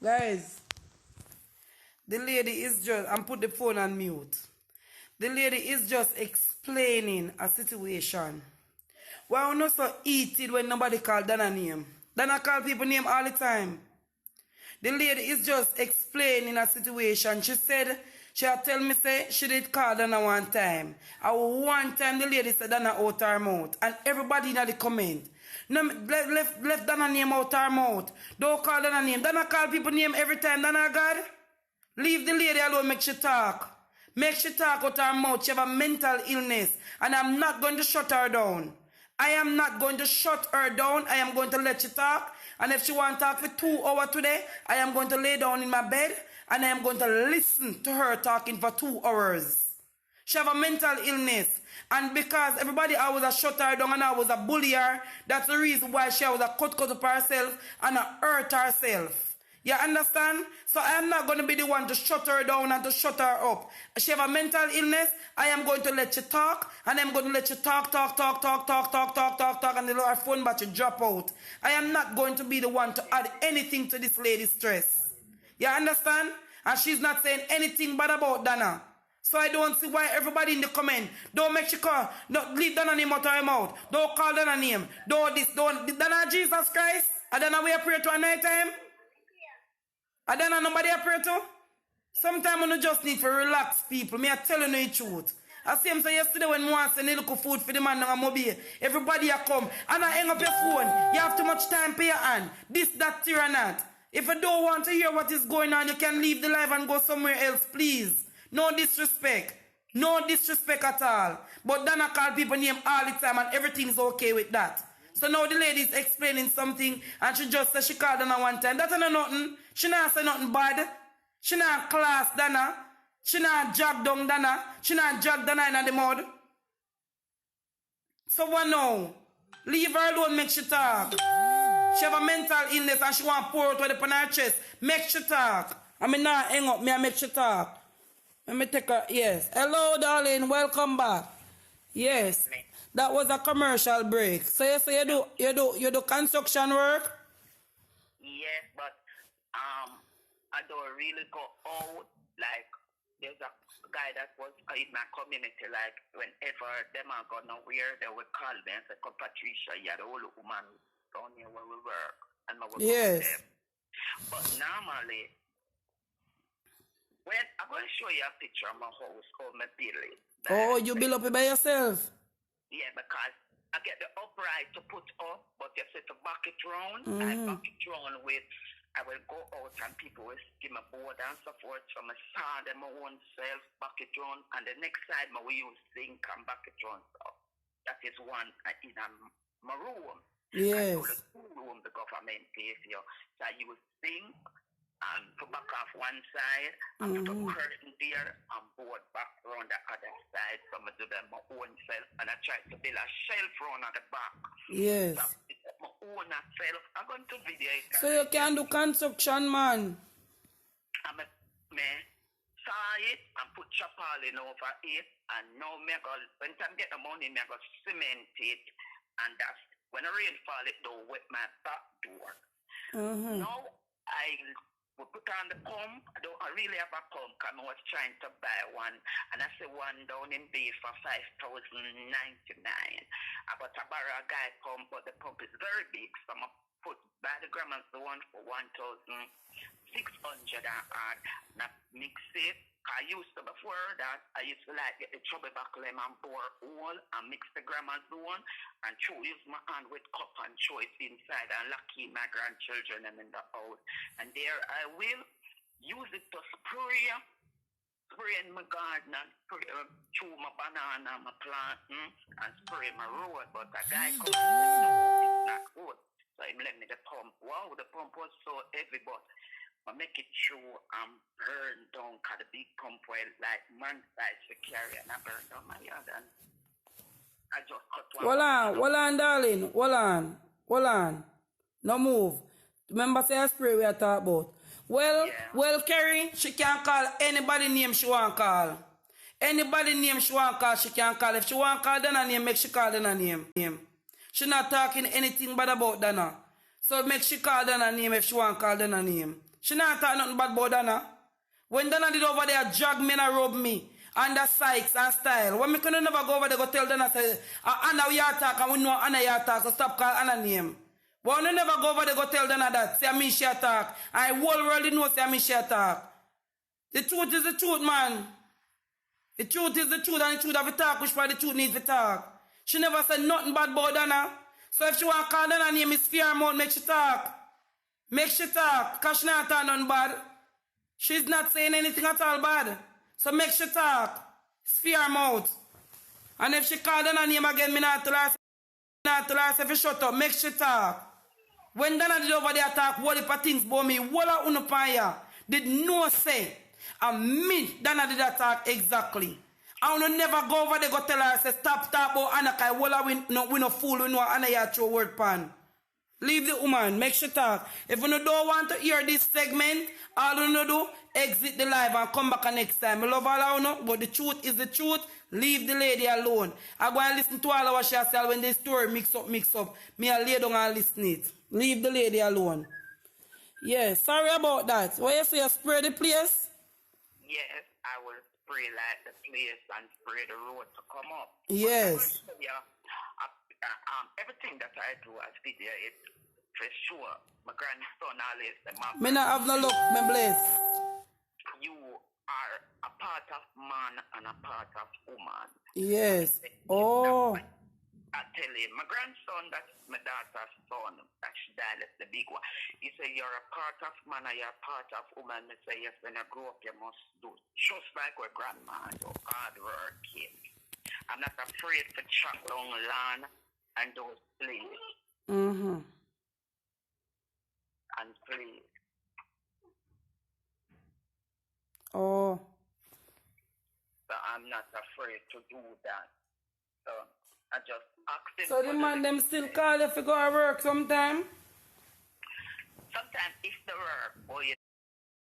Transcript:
Guys, the lady is just, and put the phone on mute. The lady is just explaining a situation. Why we not so heated when nobody call Donna name? Donna call people name all the time. The lady is just explaining a situation. She said, she had tell me say she did call Donna one time. And one time the lady said Donna out her mouth. And everybody in the comment. No, left Donna name out her mouth. Don't call Donna name. Donna call people name every time. Donna God. Leave the lady alone, make she talk. Make she talk out her mouth. She have a mental illness. And I'm not going to shut her down. I am not going to shut her down. I am going to let she talk. And if she want to talk for 2 hours today, I am going to lay down in my bed and I am going to listen to her talking for 2 hours. She have a mental illness. And because everybody always a shut her down and I was a bully her, that's the reason why she was a cut up herself and a hurt herself. You understand? So I am not going to be the one to shut her down and to shut her up. She have a mental illness. I am going to let you talk. And I'm going to let you talk, and then her phone battery drop out. I am not going to be the one to add anything to this lady's stress. You understand? And she's not saying anything bad about Donna. So I don't see why everybody in the comment, don't make she call, don't leave Donna name out of her mouth. Don't call Donna name. Don't this, don't, Donna Jesus Christ. I don't know where you pray to a night time. I don't know nobody I pray to. Sometimes I just need to relax people. Me I tell you the truth. I see him say yesterday when I send a little food for the man on mobile. Everybody a come. And I hang up your phone. You have too much time for your hand. This, that, here and that. If you don't want to hear what is going on, you can leave the live and go somewhere else, please. No disrespect. No disrespect at all. But Donna call people name all the time and everything is okay with that. So now the lady is explaining something and she just said she called Donna one time. That's not nothing. She not say nothing bad. She not class Donna. She not jog down Donna. She not jog Donna in the mud. So what now? Leave her alone, make she talk. She have a mental illness and she want to pour out upon her chest. Make she talk. I mean not hang up me and make she talk. Let me take her. Yes. Hello darling, welcome back. Yes. That was a commercial break. So you do construction work? Yes, but I don't really go out. Like there's a guy that was in my community. Like whenever them are going nowhere, they would call me and say, "Come, Patricia, you're the old woman down here where we work," and I would go to them. But normally, when I'm going to show you a picture of my house called my building. Oh, you build up it by yourself? Yeah, because I get the upright to put up, but you set the bucket round. I bucket round with, I will go out and people will give me board and so forth. So I saw them my own self, bucket round, and the next side I will use zinc and bucket round. So that is one in my room. Yes. And so the room the government pays you. So I use zinc and to back off one side and put a curtain there and board back around the other side. So I do them my own self and I try to build a shelf around at the back. Yes. So my own self. I'm going to video it. So you can do construction, man. I saw it and put chapaline over it, and now when I get the money, I go cement it, and that's when the rain fall it don't wet my back door. Now I will put on the pump. I really have a pump because I was trying to buy one, and I see one down in Bay for $5,099. But I borrow a guy pump, but the pump is very big, so I put by the grams the one for 1,600 and I mix it. I used to before that I used to like get the trouble back lemon and pour all and mix the grams one and use my hand with cup and throw it inside and lock in my grandchildren and in the house. And there I will use it to spray in my garden and spray through my banana, my plant, and spray my road. But a guy comes and says, no, it's not good. So he let me the pump. Wow, the pump was so heavy, but I make it through and burn down because the big pump well like man size to carry and I burn down my yard and I just cut one. Hold on, darling. Hold on. No move. Remember say a spray we are talking about. Well, Kerry, she can call anybody name she want call. Anybody name she want call, she can call. If she want call Donna name, make she call Donna name. She not talking anything bad about Donna. So make she call Donna name if she want call Donna name. She not talk nothing bad about Donna. When Donna did over there drag me and rub me under Sykes and style. When me could never go over there go tell Donna say Anna we attack and we know Anna you attack, so stop call Anna name. But when you never go over there go tell Donna that, say me she attack. And the whole world knows say me she attack. The truth is the truth, man. The truth is the truth, and the truth have to talk, which part the truth needs to talk. She never said nothing bad about Donna. So if she want to call Donna name is fear mouth, make she talk. Make she talk, because she not talk nothing bad. She's not saying anything at all bad. So make she talk. Sphere mouth. And if she call Donna name again, me not tell her if she shut up. Make she talk. When Donna did over there talk, what if things about me, what a unupaya did no say. And me, Donna did that talk exactly. I will never go over there go tell her, say, stop talk about Anna, because we no fool, we know Anna you throw word pan. Leave the woman, make she talk. If you don't want to hear this segment, all you do, exit the live and come back next time. I love all of you, but the truth is the truth. Leave the lady alone. I go and listen to all of what she say when the story mix up. Me I lay down and listen it. Leave the lady alone. Yeah, sorry about that. What you say, you spray the place? Yes, I will spray like the place and spray the road to come up. Yes. Everything that I do as video is for sure. My grandson always said, me not have no luck, me bless. You are a part of man and a part of woman. Yes. Oh. I tell you, my grandson, that's my daughter's son, that she died, that's the big one. He said, you're a part of man and you're a part of woman. I say, yes, when I grow up, you must do just like our grandma do, hard working. I'm not afraid to chop down land and those plays. Mm-hmm. And please. Oh. So I'm not afraid to do that. So I just asked him. So the man them still call you if you go to work sometime? Sometimes if the work or you